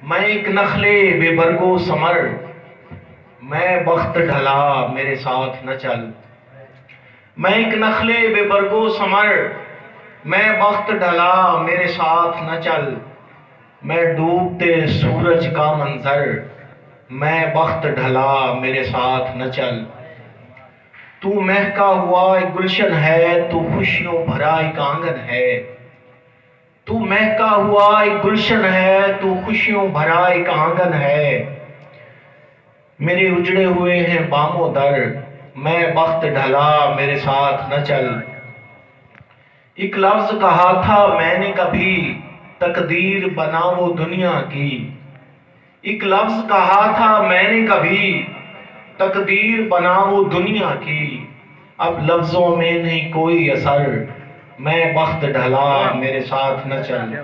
میں ایک نخلے بے برگو ثمر، میں بخت ڈھلا میرے ساتھ نہ چل۔ میں ایک نخلے بے برگو ثمر، میں بخت ڈھلا میرے ساتھ نہ چل۔ میں ڈوبتے سورج کا منظر، میں بخت ڈھلا میرے ساتھ نہ چل۔ تو مہکا ہوا ایک گلشن ہے، تو خوشیوں بھرا ایک آنگن ہے۔ تو مہکا ہوا ایک گلشن ہے، تو خوشیوں بھرا ایک آنگن ہے۔ میرے اجڑے ہوئے ہیں بام و در، میں بخت ڈھلا میرے ساتھ نہ چل۔ ایک لفظ کہا تھا میں نے کبھی، تقدیر بنا وہ دنیا کی۔ ایک لفظ کہا تھا میں نے کبھی، تقدیر بنا وہ دنیا کی۔ اب لفظوں میں نہیں کوئی اثر، میں بخت ڈھلا میرے ساتھ نہ چل۔